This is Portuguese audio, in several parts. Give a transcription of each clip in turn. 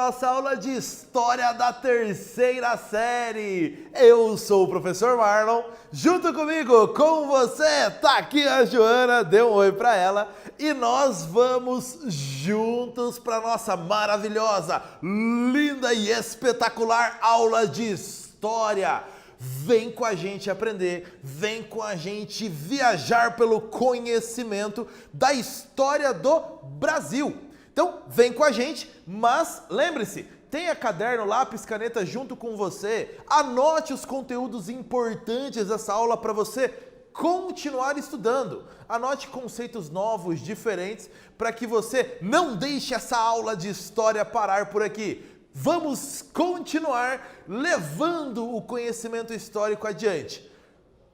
nossa aula de História da terceira série. Eu sou o professor Marlon, junto comigo, com você, tá aqui a Joana, dê um oi pra ela. E nós vamos juntos para nossa maravilhosa, linda e espetacular aula de História. Vem com a gente aprender, vem com a gente viajar pelo conhecimento da história do Brasil. Então, vem com a gente, mas lembre-se, tenha caderno, lápis, caneta junto com você. Anote os conteúdos importantes dessa aula para você continuar estudando. Anote conceitos novos, diferentes, para que você não deixe essa aula de história parar por aqui. Vamos continuar levando o conhecimento histórico adiante.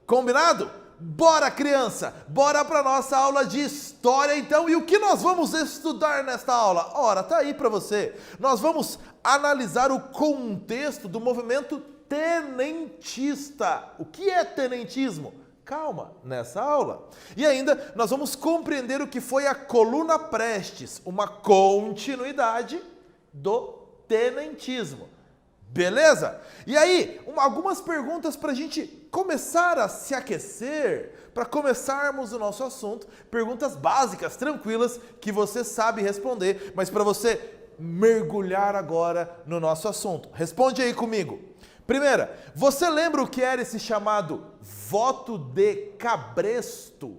Combinado? Bora, criança! Bora para nossa aula de história, então. E o que nós vamos estudar nesta aula? Ora, tá aí para você. Nós vamos analisar o contexto do movimento tenentista. O que é tenentismo? Calma, nessa aula. E ainda nós vamos compreender o que foi a Coluna Prestes, uma continuidade do tenentismo. Beleza? E aí, algumas perguntas para a gente começar a se aquecer, para começarmos o nosso assunto. Perguntas básicas, tranquilas, que você sabe responder, mas para você mergulhar agora no nosso assunto. Responde aí comigo. Primeira, você lembra o que era esse chamado voto de cabresto?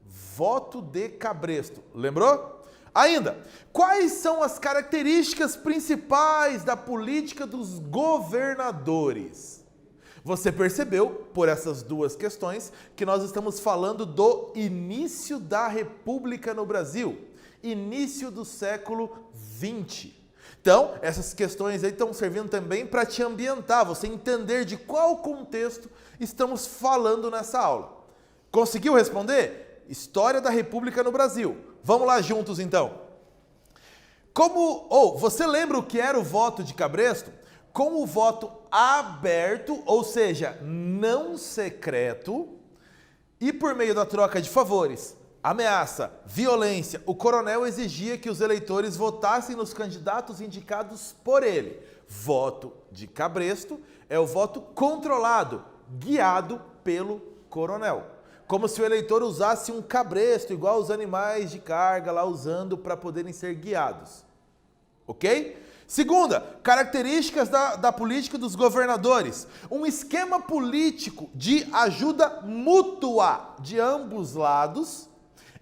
Voto de cabresto. Lembrou? Ainda, quais são as características principais da política dos governadores? Você percebeu, por essas duas questões, que nós estamos falando do início da República no Brasil, início do século XX. Então, essas questões aí estão servindo também para te ambientar, você entender de qual contexto estamos falando nessa aula. Conseguiu responder? História da República no Brasil. Vamos lá juntos então. Você lembra o que era o voto de cabresto? Com o voto aberto, ou seja, não secreto, e por meio da troca de favores, ameaça, violência, o coronel exigia que os eleitores votassem nos candidatos indicados por ele. Voto de cabresto é o voto controlado, guiado pelo coronel. Como se o eleitor usasse um cabresto, igual os animais de carga lá usando para poderem ser guiados. Ok? Segunda, características da política dos governadores. Um esquema político de ajuda mútua de ambos lados,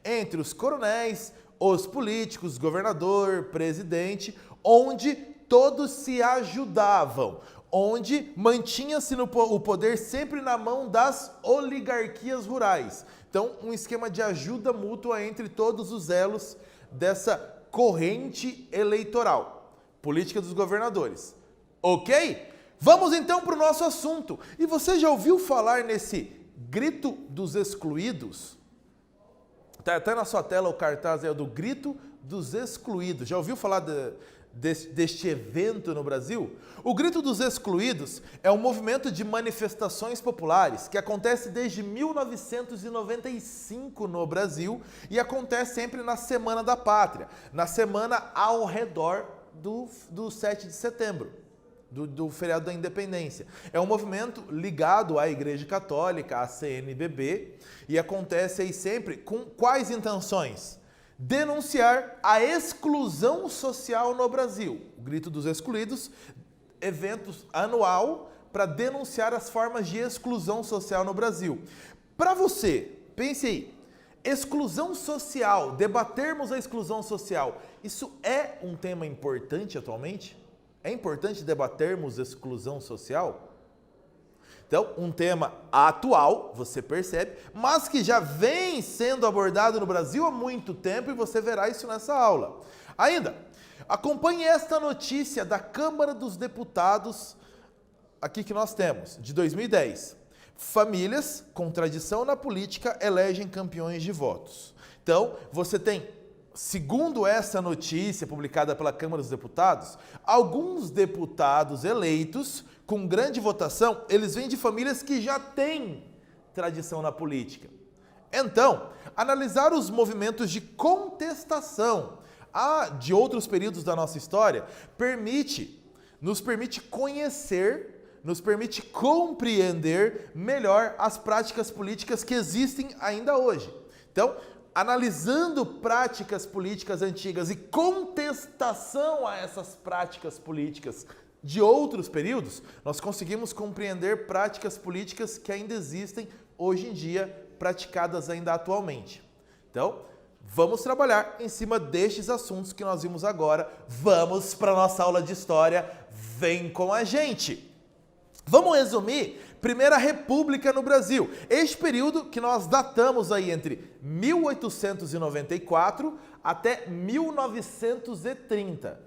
entre os coronéis, os políticos, governador, presidente, onde todos se ajudavam, onde mantinha-se o poder sempre na mão das oligarquias rurais. Então, um esquema de ajuda mútua entre todos os elos dessa corrente eleitoral. Política dos governadores. Ok? Vamos então para o nosso assunto. E você já ouviu falar nesse grito dos excluídos? Está até na sua tela o cartaz do grito dos excluídos. Já ouviu falar deste evento no Brasil? O Grito dos Excluídos é um movimento de manifestações populares que acontece desde 1995 no Brasil e acontece sempre na Semana da Pátria, na semana ao redor do 7 de setembro, do feriado da Independência. É um movimento ligado à Igreja Católica, à CNBB, e acontece aí sempre com quais intenções? Denunciar a exclusão social no Brasil. O Grito dos Excluídos, evento anual para denunciar as formas de exclusão social no Brasil. Para você, pense aí, exclusão social, debatermos a exclusão social, isso é um tema importante atualmente? É importante debatermos exclusão social? Então, um tema atual, você percebe, mas que já vem sendo abordado no Brasil há muito tempo e você verá isso nessa aula. Ainda, acompanhe esta notícia da Câmara dos Deputados, aqui que nós temos, de 2010. Famílias com tradição na política elegem campeões de votos. Então, você tem, segundo essa notícia publicada pela Câmara dos Deputados, alguns deputados eleitos com grande votação, eles vêm de famílias que já têm tradição na política. Então, analisar os movimentos de contestação de outros períodos da nossa história, nos permite conhecer, nos permite compreender melhor as práticas políticas que existem ainda hoje. Então, analisando práticas políticas antigas e contestação a essas práticas políticas de outros períodos, nós conseguimos compreender práticas políticas que ainda existem hoje em dia, praticadas ainda atualmente. Então, vamos trabalhar em cima destes assuntos que nós vimos agora. Vamos para a nossa aula de história. Vem com a gente! Vamos resumir Primeira República no Brasil. Este período que nós datamos aí entre 1894 até 1930.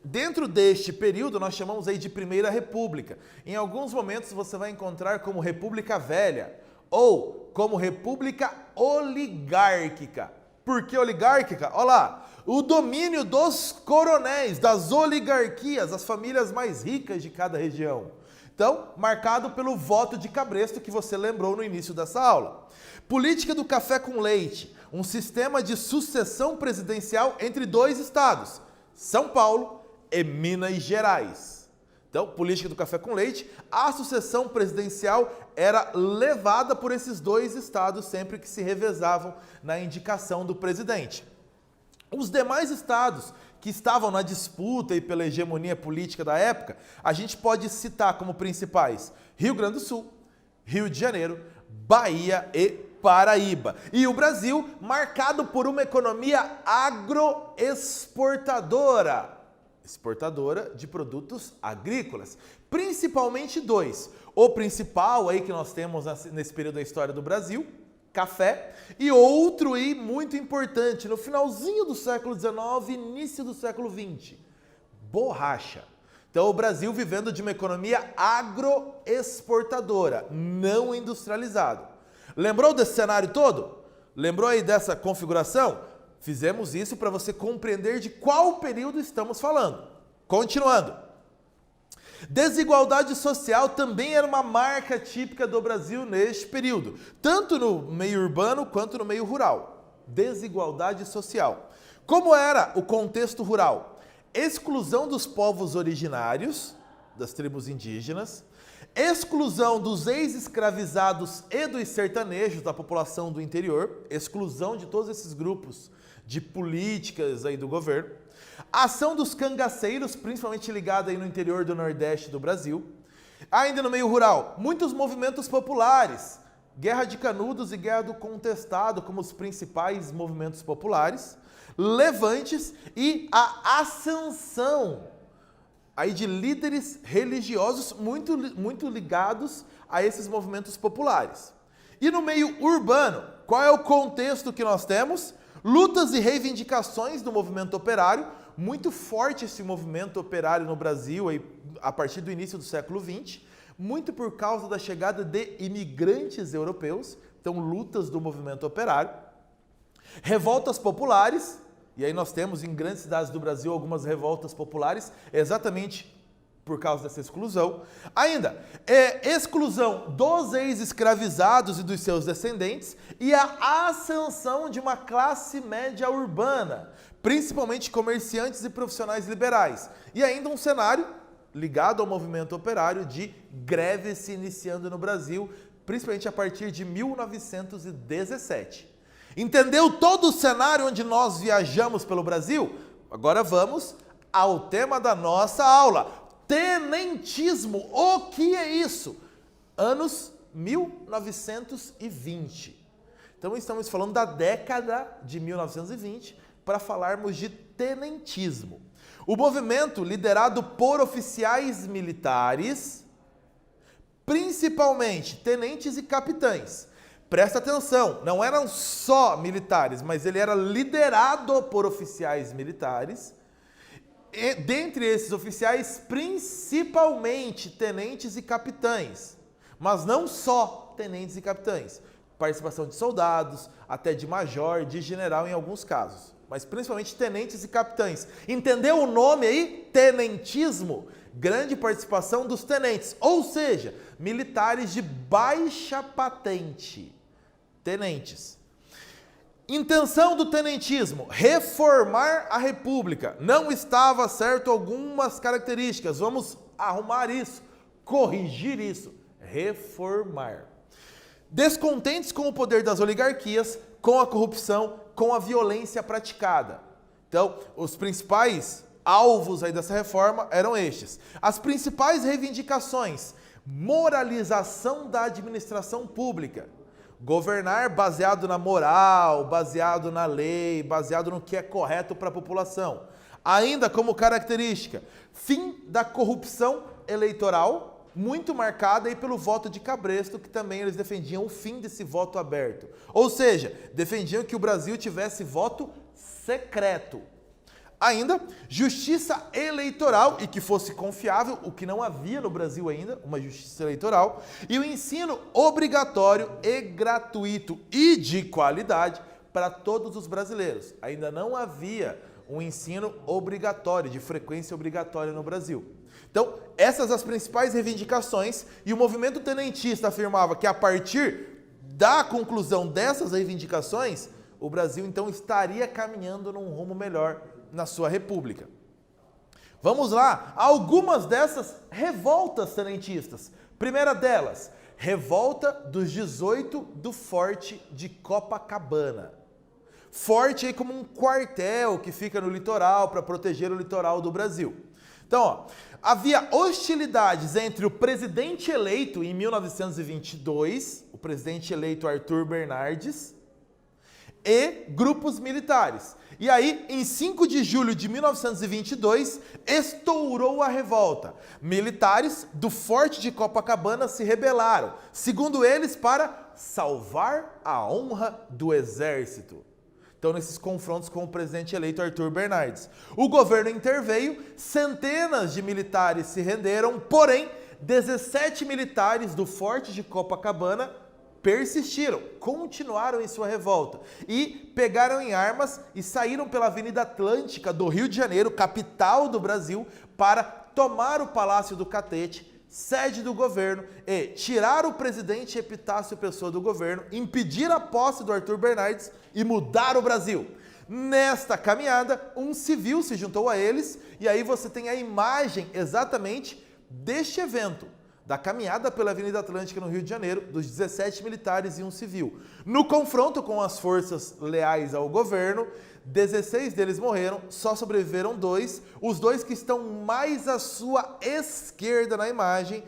Dentro deste período, nós chamamos aí de Primeira República. Em alguns momentos você vai encontrar como República Velha ou como República Oligárquica. Por que oligárquica? Olha lá, o domínio dos coronéis, das oligarquias, as famílias mais ricas de cada região. Então, marcado pelo voto de Cabresto, que você lembrou no início dessa aula. Política do café com leite, um sistema de sucessão presidencial entre dois estados, São Paulo e Minas Gerais. Então, política do café com leite, a sucessão presidencial era levada por esses dois estados sempre que se revezavam na indicação do presidente. Os demais estados que estavam na disputa e pela hegemonia política da época, a gente pode citar como principais Rio Grande do Sul, Rio de Janeiro, Bahia e Paraíba. E o Brasil marcado por uma economia agroexportadora, exportadora de produtos agrícolas, principalmente dois. O principal aí que nós temos nesse período da história do Brasil, café, e outro e muito importante, no finalzinho do século XIX, início do século XX, borracha. Então o Brasil vivendo de uma economia agroexportadora, não industrializado. Lembrou desse cenário todo? Lembrou aí dessa configuração? Fizemos isso para você compreender de qual período estamos falando. Continuando. Desigualdade social também era uma marca típica do Brasil neste período, tanto no meio urbano quanto no meio rural. Desigualdade social. Como era o contexto rural? Exclusão dos povos originários, das tribos indígenas, exclusão dos ex-escravizados e dos sertanejos da população do interior, exclusão de todos esses grupos de políticas aí do governo, a ação dos cangaceiros, principalmente ligada aí no interior do Nordeste do Brasil, ainda no meio rural, muitos movimentos populares, Guerra de Canudos e Guerra do Contestado como os principais movimentos populares, levantes e a ascensão aí de líderes religiosos muito ligados a esses movimentos populares. E no meio urbano, qual é o contexto que nós temos? Lutas e reivindicações do movimento operário, muito forte esse movimento operário no Brasil aí, a partir do início do século XX, muito por causa da chegada de imigrantes europeus, então lutas do movimento operário, revoltas populares, e aí nós temos em grandes cidades do Brasil algumas revoltas populares, exatamente por causa dessa exclusão. Ainda, exclusão dos ex-escravizados e dos seus descendentes e a ascensão de uma classe média urbana, principalmente comerciantes e profissionais liberais. E ainda um cenário ligado ao movimento operário de greve se iniciando no Brasil, principalmente a partir de 1917. Entendeu todo o cenário onde nós viajamos pelo Brasil? Agora vamos ao tema da nossa aula. Tenentismo, o que é isso? Anos 1920. Então estamos falando da década de 1920 para falarmos de tenentismo. O movimento liderado por oficiais militares, principalmente tenentes e capitães. Presta atenção, não eram só militares, mas ele era liderado por oficiais militares. E, dentre esses oficiais, principalmente tenentes e capitães, mas não só tenentes e capitães, participação de soldados, até de major, de general em alguns casos, mas principalmente tenentes e capitães. Entendeu o nome aí? Tenentismo, grande participação dos tenentes, ou seja, militares de baixa patente, tenentes. Intenção do tenentismo, reformar a República. Não estava certo algumas características. Vamos arrumar isso, corrigir isso, reformar. Descontentes com o poder das oligarquias, com a corrupção, com a violência praticada. Então, os principais alvos aí dessa reforma eram estes. As principais reivindicações: moralização da administração pública. Governar baseado na moral, baseado na lei, baseado no que é correto para a população. Ainda como característica, fim da corrupção eleitoral, muito marcada aí pelo voto de cabresto, que também eles defendiam o fim desse voto aberto. Ou seja, defendiam que o Brasil tivesse voto secreto. Ainda, justiça eleitoral, e que fosse confiável, o que não havia no Brasil ainda, uma justiça eleitoral, e o ensino obrigatório e gratuito e de qualidade para todos os brasileiros. Ainda não havia um ensino obrigatório, de frequência obrigatória no Brasil. Então, essas as principais reivindicações, e o movimento tenentista afirmava que a partir da conclusão dessas reivindicações, o Brasil então estaria caminhando num rumo melhor na sua república. Vamos lá, algumas dessas revoltas tenentistas. Primeira delas, revolta dos 18 do Forte de Copacabana. Forte aí como um quartel que fica no litoral para proteger o litoral do Brasil. Então, ó, havia hostilidades entre o presidente eleito em 1922, o presidente eleito Arthur Bernardes, e grupos militares. E aí, em 5 de julho de 1922, estourou a revolta. Militares do Forte de Copacabana se rebelaram, segundo eles, para salvar a honra do exército. Então, nesses confrontos com o presidente eleito Arthur Bernardes. O governo interveio, centenas de militares se renderam, porém, 17 militares do Forte de Copacabana persistiram, continuaram em sua revolta e pegaram em armas e saíram pela Avenida Atlântica do Rio de Janeiro, capital do Brasil, para tomar o Palácio do Catete, sede do governo, e tirar o presidente Epitácio Pessoa do governo, impedir a posse do Arthur Bernardes e mudar o Brasil. Nesta caminhada, um civil se juntou a eles e aí você tem a imagem exatamente deste evento, da caminhada pela Avenida Atlântica no Rio de Janeiro, dos 17 militares e um civil. No confronto com as forças leais ao governo, 16 deles morreram, só sobreviveram 2. Os 2 que estão mais à sua esquerda na imagem,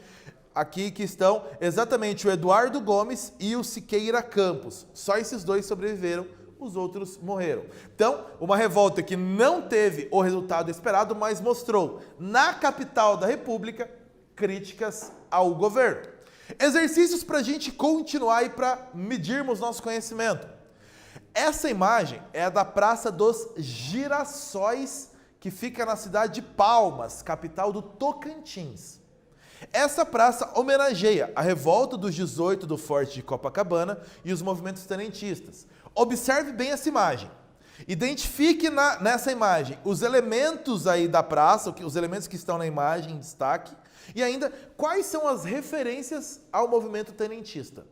aqui que estão exatamente o Eduardo Gomes e o Siqueira Campos. Só esses 2 sobreviveram, os outros morreram. Então, uma revolta que não teve o resultado esperado, mas mostrou na capital da República críticas ao governo. Exercícios para a gente continuar e para medirmos nosso conhecimento. Essa imagem é a da Praça dos Girassóis, que fica na cidade de Palmas, capital do Tocantins. Essa praça homenageia a revolta dos 18 do Forte de Copacabana e os movimentos tenentistas. Observe bem essa imagem. Identifique nessa imagem os elementos aí da praça, os elementos que estão na imagem em destaque, e ainda quais são as referências ao movimento tenentista.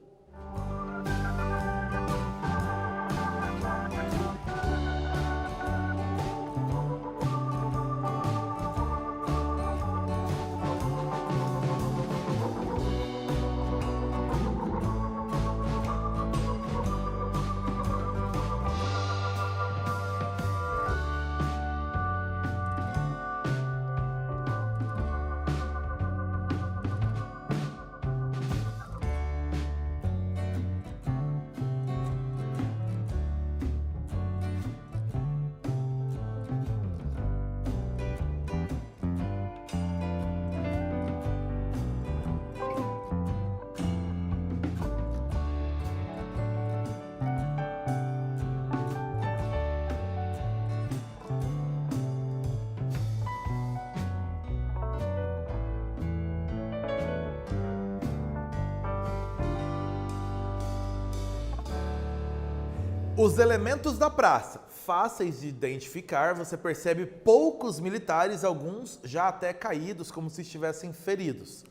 Os elementos da praça, fáceis de identificar, você percebe poucos militares, alguns já até caídos, como se estivessem feridos.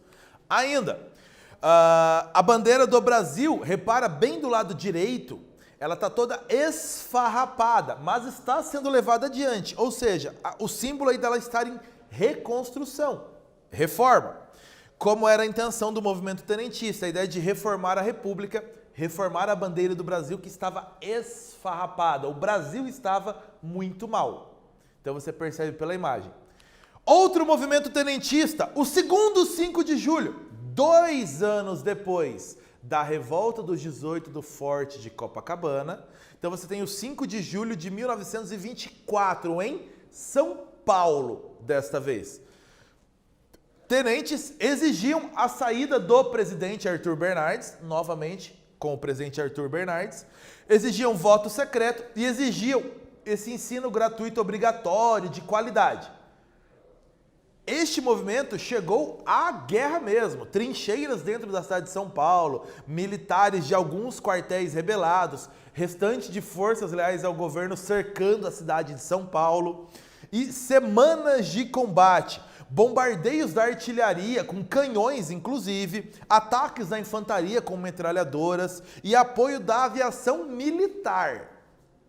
Ainda, a bandeira do Brasil, repara bem do lado direito, ela está toda esfarrapada, mas está sendo levada adiante. Ou seja, o símbolo aí dela estar em reconstrução, reforma. Como era a intenção do movimento tenentista, a ideia de reformar a República, reformar a bandeira do Brasil que estava esfarrapada. O Brasil estava muito mal. Então você percebe pela imagem. Outro movimento tenentista, o segundo 5 de julho, 2 anos depois da revolta dos 18 do Forte de Copacabana. Então você tem o 5 de julho de 1924 em São Paulo, desta vez. Tenentes exigiam a saída do presidente Arthur Bernardes, novamente com o presidente Arthur Bernardes, exigiam voto secreto e exigiam esse ensino gratuito obrigatório de qualidade. Este movimento chegou à guerra mesmo, trincheiras dentro da cidade de São Paulo, militares de alguns quartéis rebelados, restante de forças leais ao governo cercando a cidade de São Paulo, e semanas de combate, bombardeios da artilharia com canhões inclusive, ataques da infantaria com metralhadoras e apoio da aviação militar.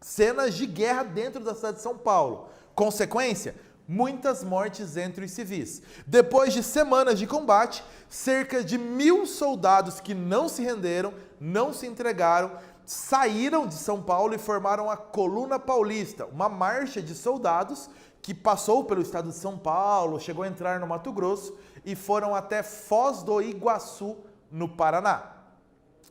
Cenas de guerra dentro da cidade de São Paulo. Consequência? Muitas mortes entre os civis. Depois de semanas de combate, cerca de 1.000 soldados que não se renderam, não se entregaram, saíram de São Paulo e formaram a Coluna Paulista, uma marcha de soldados que passou pelo estado de São Paulo, chegou a entrar no Mato Grosso e foram até Foz do Iguaçu, no Paraná.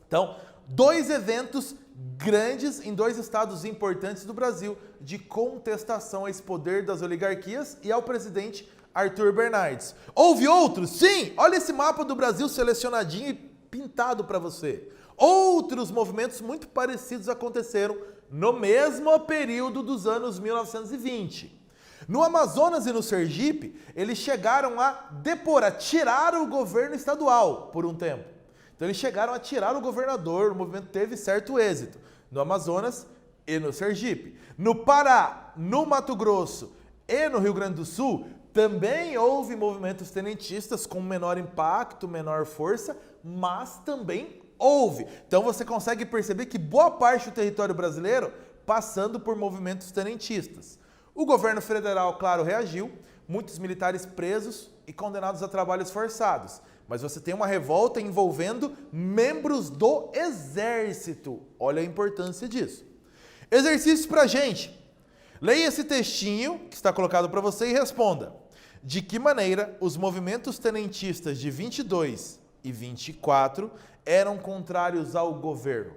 Então, 2 eventos grandes em 2 estados importantes do Brasil de contestação a esse poder das oligarquias e ao presidente Arthur Bernardes. Houve outros? Sim! Olha esse mapa do Brasil selecionadinho e pintado para você. Outros movimentos muito parecidos aconteceram no mesmo período dos anos 1920. No Amazonas e no Sergipe, eles chegaram a depor, a tirar o governo estadual por um tempo. Então eles chegaram a tirar o governador, o movimento teve certo êxito no Amazonas e no Sergipe. No Pará, no Mato Grosso e no Rio Grande do Sul, também houve movimentos tenentistas com menor impacto, menor força, mas também houve. Então você consegue perceber que boa parte do território brasileiro passando por movimentos tenentistas. O governo federal, claro, reagiu, muitos militares presos e condenados a trabalhos forçados. Mas você tem uma revolta envolvendo membros do exército. Olha a importância disso. Exercício pra gente. Leia esse textinho que está colocado para você e responda. De que maneira os movimentos tenentistas de 22 e 24 eram contrários ao governo?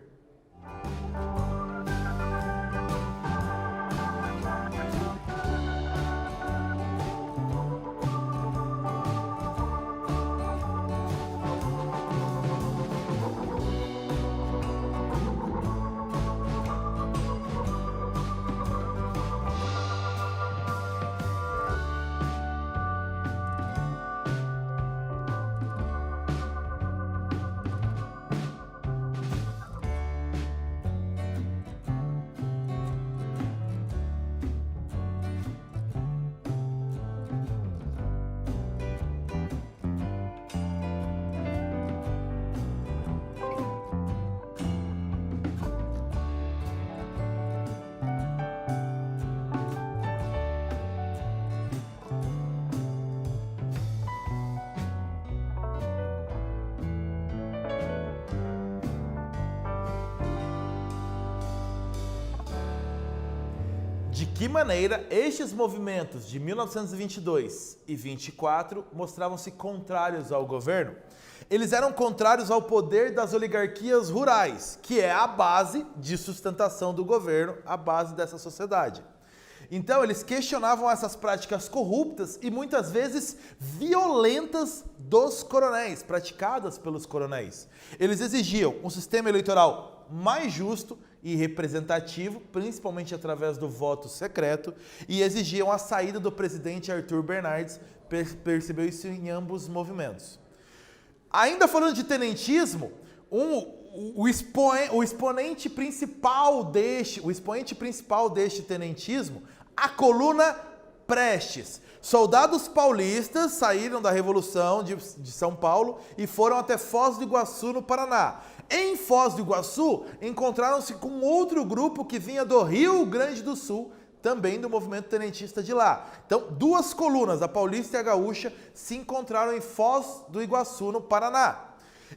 De que maneira estes movimentos de 1922 e 24 mostravam-se contrários ao governo? Eles eram contrários ao poder das oligarquias rurais, que é a base de sustentação do governo, a base dessa sociedade. Então, eles questionavam essas práticas corruptas e muitas vezes violentas dos coronéis, praticadas pelos coronéis. Eles exigiam um sistema eleitoral mais justo e representativo, principalmente através do voto secreto, e exigiam a saída do presidente Arthur Bernardes, percebeu isso em ambos os movimentos. Ainda falando de tenentismo, o expoente principal deste tenentismo, a Coluna Prestes. Soldados paulistas saíram da Revolução de São Paulo e foram até Foz do Iguaçu, no Paraná. Em Foz do Iguaçu, encontraram-se com outro grupo que vinha do Rio Grande do Sul, também do movimento tenentista de lá. Então, duas colunas, a paulista e a gaúcha, se encontraram em Foz do Iguaçu, no Paraná.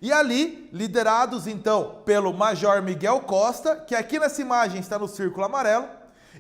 E ali, liderados então pelo Major Miguel Costa, que aqui nessa imagem está no círculo amarelo,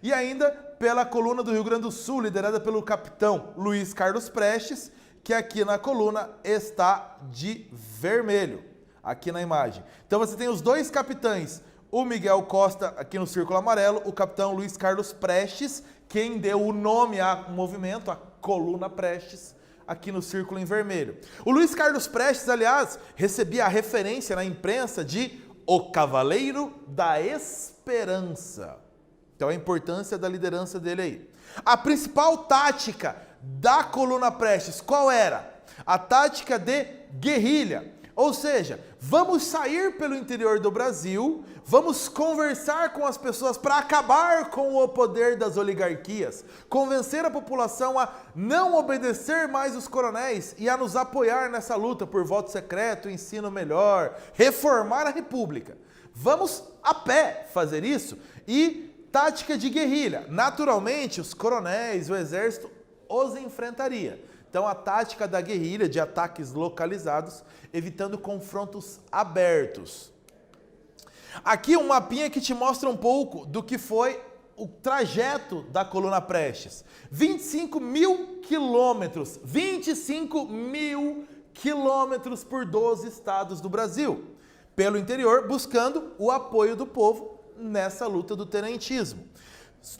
e ainda pela coluna do Rio Grande do Sul, liderada pelo capitão Luiz Carlos Prestes, que aqui na coluna está de vermelho, aqui na imagem. Então você tem os dois capitães, o Miguel Costa aqui no círculo amarelo, o capitão Luiz Carlos Prestes, quem deu o nome ao movimento, a coluna Prestes, aqui no círculo em vermelho. O Luiz Carlos Prestes, aliás, recebia a referência na imprensa de o Cavaleiro da Esperança. Então a importância da liderança dele aí. A principal tática da coluna Prestes, qual era? A tática de guerrilha. Ou seja, vamos sair pelo interior do Brasil, vamos conversar com as pessoas para acabar com o poder das oligarquias, convencer a população a não obedecer mais os coronéis e a nos apoiar nessa luta por voto secreto, ensino melhor, reformar a república. Vamos a pé fazer isso e tática de guerrilha. Naturalmente, os coronéis, o exército os enfrentaria. Então, a tática da guerrilha, de ataques localizados, evitando confrontos abertos. Aqui um mapinha que te mostra um pouco do que foi o trajeto da coluna Prestes. 25 mil quilômetros, 25 mil quilômetros por 12 estados do Brasil, pelo interior, buscando o apoio do povo nessa luta do tenentismo.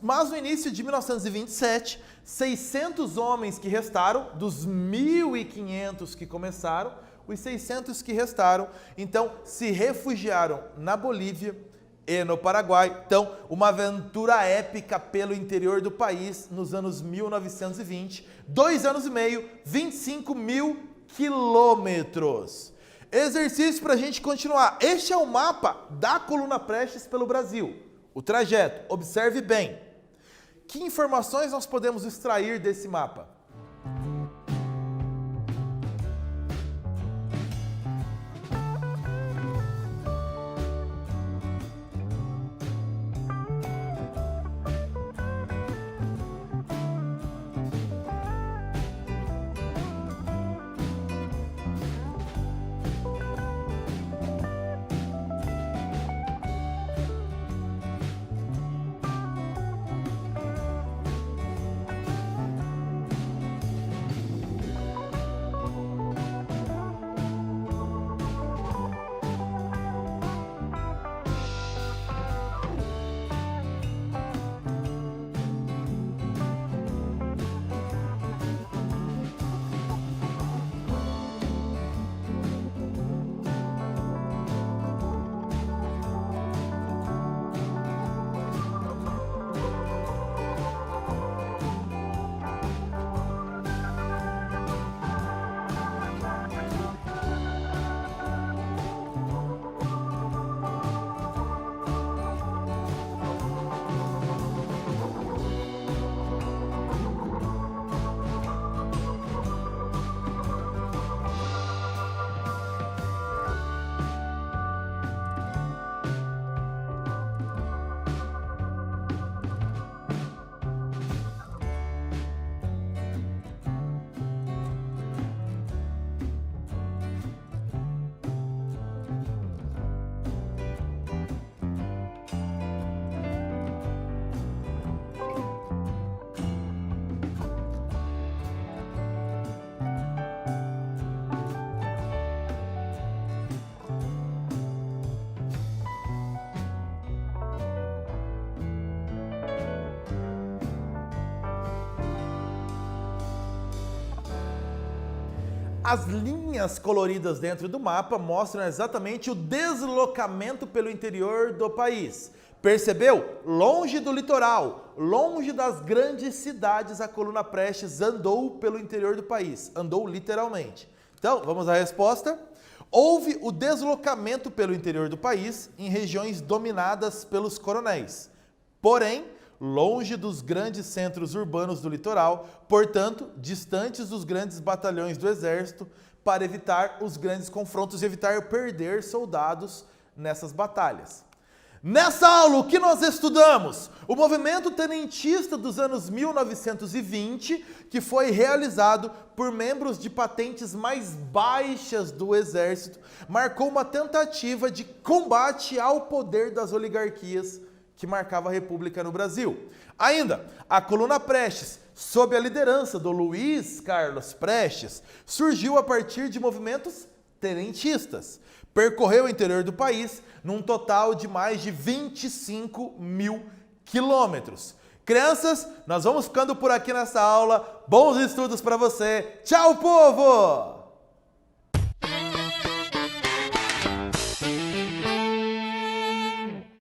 Mas no início de 1927, 600 homens que restaram, dos 1.500 que começaram, os 600 que restaram, então se refugiaram na Bolívia e no Paraguai. Então, uma aventura épica pelo interior do país nos anos 1920, 2 anos e meio, 25 mil quilômetros. Exercício para a gente continuar. Este é o mapa da coluna Prestes pelo Brasil. O trajeto, observe bem. Que informações nós podemos extrair desse mapa? As linhas coloridas dentro do mapa mostram exatamente o deslocamento pelo interior do país. Percebeu? Longe do litoral, longe das grandes cidades, a coluna Prestes andou pelo interior do país. Andou literalmente. Então, vamos à resposta. Houve o deslocamento pelo interior do país em regiões dominadas pelos coronéis. Porém, longe dos grandes centros urbanos do litoral, portanto, distantes dos grandes batalhões do exército, para evitar os grandes confrontos e evitar perder soldados nessas batalhas. Nessa aula, o que nós estudamos? O movimento tenentista dos anos 1920, que foi realizado por membros de patentes mais baixas do Exército, marcou uma tentativa de combate ao poder das oligarquias que marcava a República no Brasil. Ainda, a Coluna Prestes, sob a liderança do Luiz Carlos Prestes, surgiu a partir de movimentos tenentistas. Percorreu o interior do país num total de mais de 25 mil quilômetros. Crianças, nós vamos ficando por aqui nessa aula. Bons estudos para você. Tchau, povo!